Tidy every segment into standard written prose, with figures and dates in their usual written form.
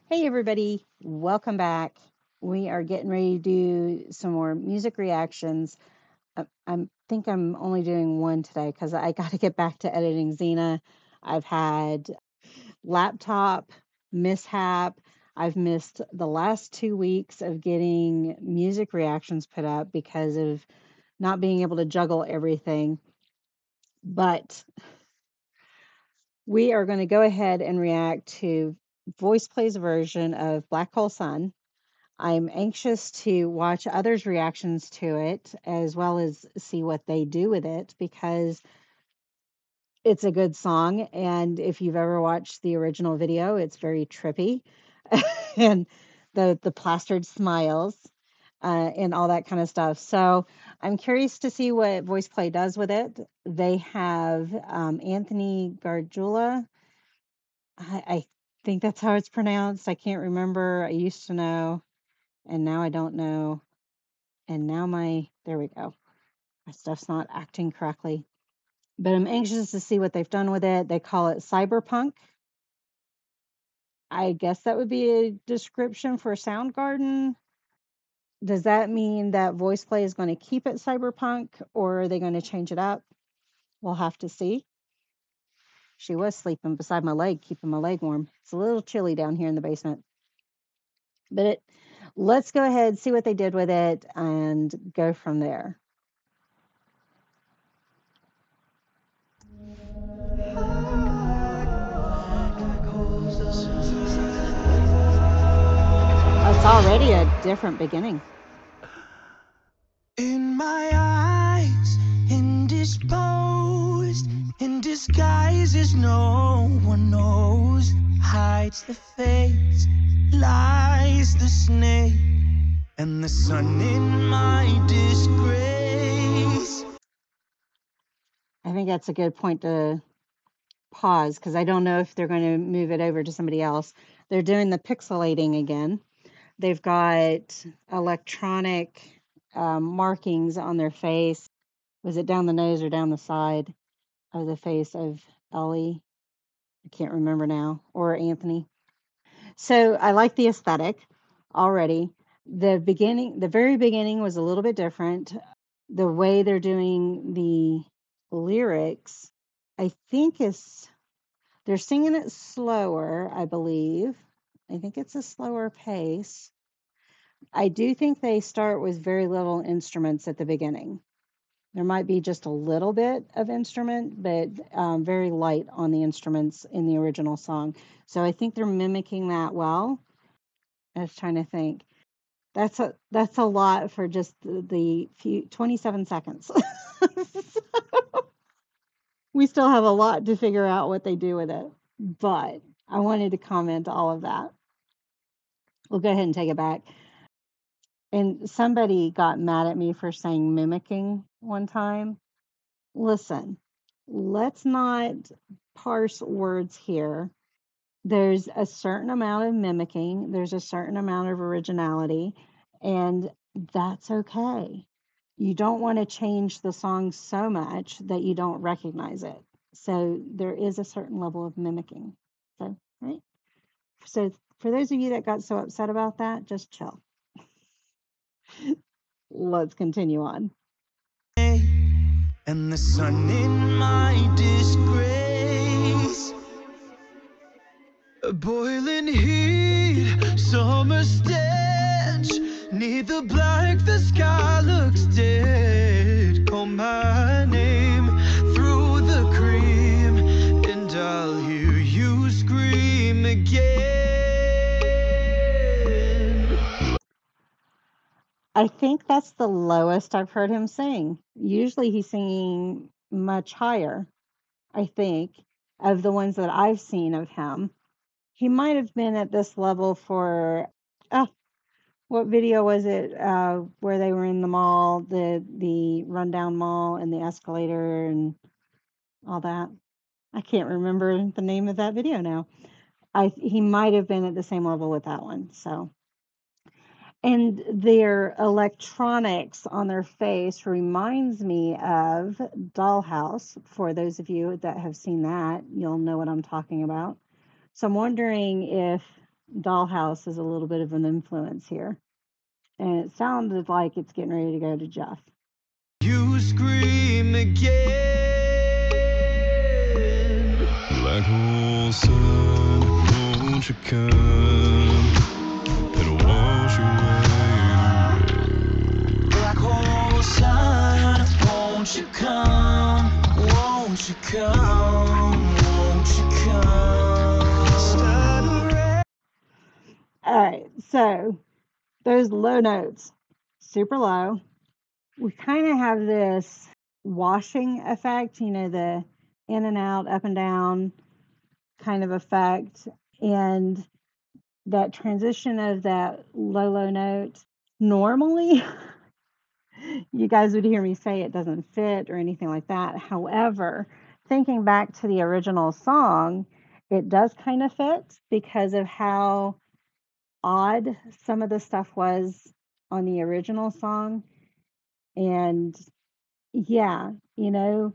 Hey everybody, welcome back. We are getting ready to do some more music reactions. I think I'm only doing one today because I got to get back to editing Xena. I've had laptop mishap. I've missed the last 2 weeks of getting music reactions put up because of not being able to juggle everything. But we are going to go ahead and react to VoicePlay's version of Black Hole Sun. I'm anxious to watch others' reactions to it as well as see what they do with it because it's a good song. And if you've ever watched the original video, it's very trippy and the plastered smiles and all that kind of stuff. So I'm curious to see what VoicePlay does with it. They have Anthony Gargiulo. I think that's how it's pronounced. I can't remember. I used to know, and now I don't know. And now there we go. My stuff's not acting correctly. But I'm anxious to see what they've done with it. They call it cyberpunk. I guess that would be a description for Soundgarden. Does that mean that VoicePlay is going to keep it cyberpunk or are they going to change it up? We'll have to see. She was sleeping beside my leg, keeping my leg warm. It's a little chilly down here in the basement. But let's go ahead, see what they did with it, and go from there. It's already a different beginning. In my eyes, indisposed, in disguises no one knows, hides the face, lies the snake, and the sun in my disgrace. I think that's a good point to pause because I don't know if they're going to move it over to somebody else. They're doing the pixelating again. They've got electronic markings on their face. Was it down the nose or down the side of the face of Ellie? I can't remember now, or Anthony. So I like the aesthetic already. The very beginning was a little bit different. The way they're doing the lyrics, I think is they're singing it slower, I believe. I think it's a slower pace. I do think they start with very little instruments at the beginning. There might be just a little bit of instrument, but very light on the instruments in the original song. So I think they're mimicking that well. I was trying to think. That's a lot for just the few 27 seconds. We still have a lot to figure out what they do with it, but I wanted to comment all of that. We'll go ahead and take it back. And somebody got mad at me for saying mimicking one time. Listen, let's not parse words here. There's a certain amount of mimicking, there's a certain amount of originality, and that's okay. You don't want to change the song so much that you don't recognize it. So there is a certain level of mimicking. So, right? So for those of you that got so upset about that, just chill. Let's continue on. And the sun in my disgrace. A boiling heat, summer stench. Neither black, the sky looks dead. Call my name through the cream, and I'll hear you scream again. I think that's the lowest I've heard him sing. Usually he's singing much higher, I think, of the ones that I've seen of him. He might have been at this level for what video was it where they were in the mall, the rundown mall and the escalator and all that. I can't remember the name of that video now. He might have been at the same level with that one. So, and their electronics on their face reminds me of Dollhouse. For those of you that have seen that, you'll know what I'm talking about. So I'm wondering if Dollhouse is a little bit of an influence here. And it sounded like it's getting ready to go to Jeff. You scream again. Black hole sun, won't you come and wash away the rain? Black hole sun, won't you come? Won't you come? Won't you come? Stuttering. All right, so those low notes, super low. We kind of have this washing effect, you know, the in and out, up and down kind of effect. And that transition of that low note, normally you guys would hear me say it doesn't fit or anything like that. However, thinking back to the original song, it does kind of fit because of how odd some of the stuff was on the original song. And yeah, you know,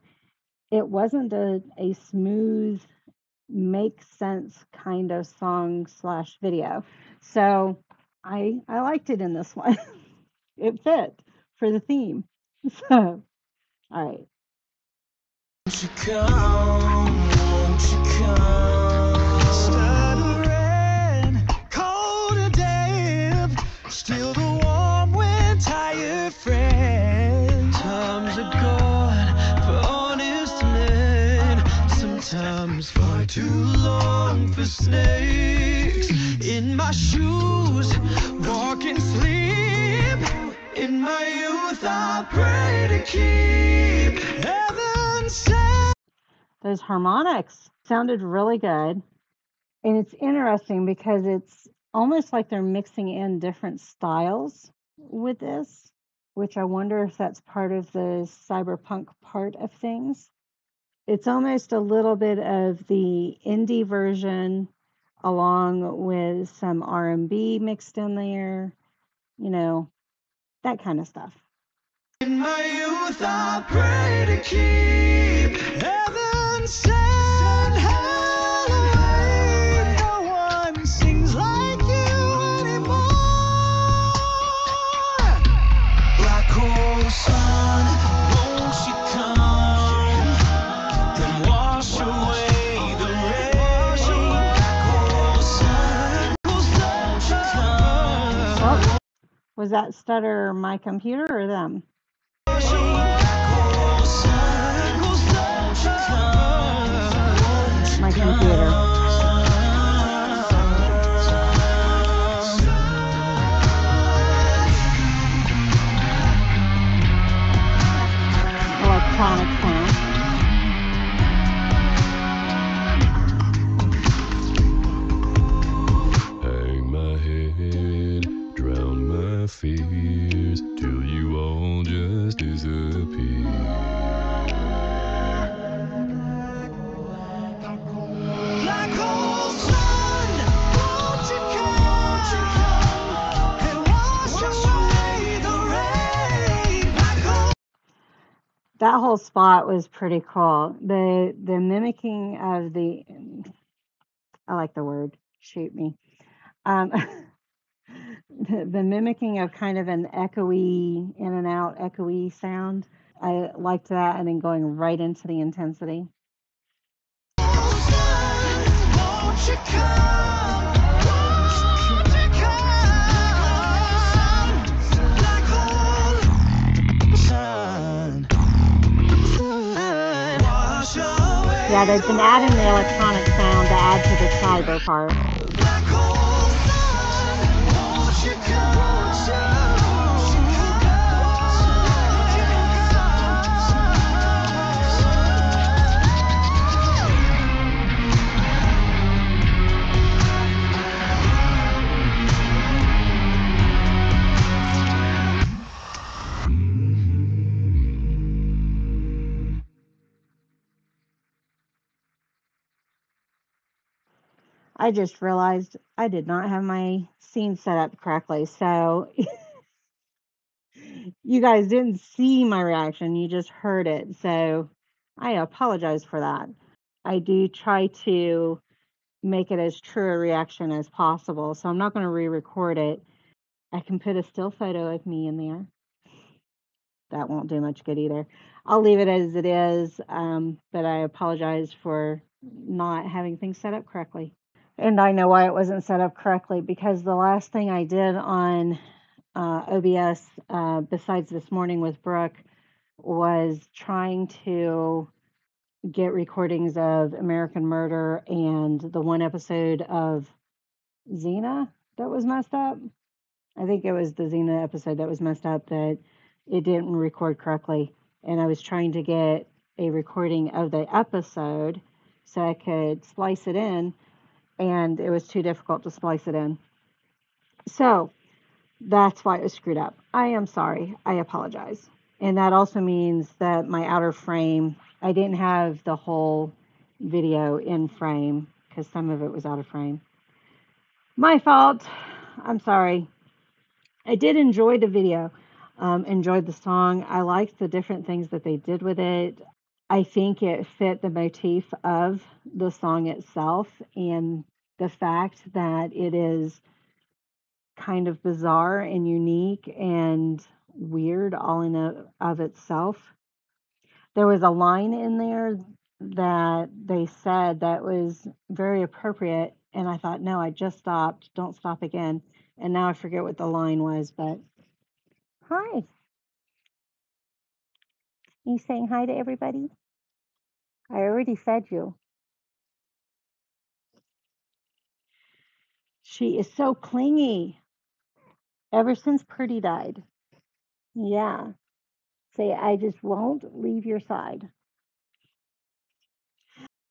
it wasn't a smooth, make sense kind of song slash video. So I liked it in this one. It fit for the theme. So, all right. Won't you come? Won't you come? Stuttering, cold and damp, still the warm when tired friend. Times are gone for honest men, sometimes far too long for snakes. In my shoes, walk and sleep. In my youth, I pray to keep heaven safe. Those harmonics sounded really good. And it's interesting because it's almost like they're mixing in different styles with this, which I wonder if that's part of the cyberpunk part of things. It's almost a little bit of the indie version along with some R&B mixed in there, you know, that kind of stuff. In my youth, I pray to keep heaven sent hell away. No one sings like you anymore. Black hole sun, won't you come and wash away the rain? Black hole sun, won't you come? Oh, was that stutter my computer or them? My computer. Electronic sound. Hang my head, drown my fears, till you all just disappear. Black hole sun, won't you come and wash away the rain? Black hole. That whole spot was pretty cool. The mimicking of the, I like the word, shoot me. The mimicking of kind of an echoey, in and out, echoey sound. I liked that, and then going right into the intensity. Won't you come? Won't you come? Black hole sun, wash away. Yeah, they've been adding the electronic sound to add to the cyber part. Black hole sun, won't you come? I just realized I did not have my scene set up correctly. So you guys didn't see my reaction, you just heard it. So I apologize for that. I do try to make it as true a reaction as possible. So I'm not going to re-record it. I can put a still photo of me in there. That won't do much good either. I'll leave it as it is, but I apologize for not having things set up correctly. And I know why it wasn't set up correctly, because the last thing I did on OBS, besides this morning with Brooke, was trying to get recordings of American Murder and the one episode of Xena that was messed up. I think it was the Xena episode that was messed up, that it didn't record correctly. And I was trying to get a recording of the episode so I could splice it in, and it was too difficult to splice it in. So that's why it was screwed up. I am sorry. I apologize. And that also means that my outer frame, I didn't have the whole video in frame because some of it was out of frame. My fault. I'm sorry. I did enjoy the video, enjoyed the song. I liked the different things that they did with it. I think it fit the motif of the song itself, and the fact that it is kind of bizarre and unique and weird all in of itself. There was a line in there that they said that was very appropriate, and I thought, no, I just stopped. Don't stop again. And now I forget what the line was, but hi. You saying hi to everybody? I already fed you. She is so clingy. Ever since Purdy died. Yeah. Say, I just won't leave your side.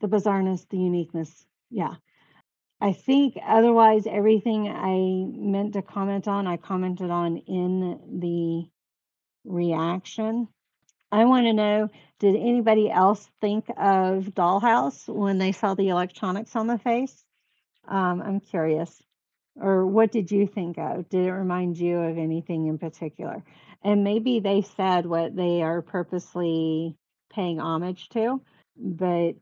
The bizarreness, the uniqueness. Yeah. I think otherwise, everything I meant to comment on, I commented on in the reaction. I want to know, did anybody else think of Dollhouse when they saw the electronics on the face? I'm curious. Or what did you think of? Did it remind you of anything in particular? And maybe they said what they are purposely paying homage to, but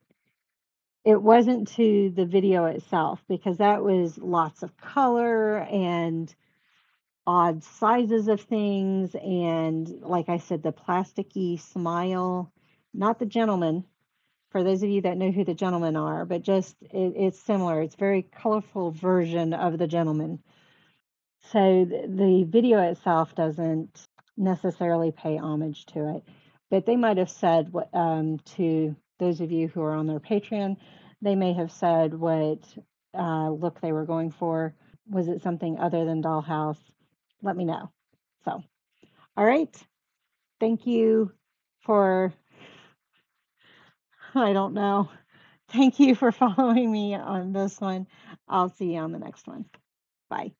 it wasn't to the video itself, because that was lots of color and odd sizes of things. And like I said, the plasticky smile, not the gentleman, for those of you that know who the gentlemen are, but just it's similar. It's a very colorful version of the gentleman. So the video itself doesn't necessarily pay homage to it, but they might have said what, to those of you who are on their Patreon, they may have said what look they were going for. Was it something other than Dollhouse? Let me know. So, all right. Thank you for, I don't know. Thank you for following me on this one. I'll see you on the next one. Bye.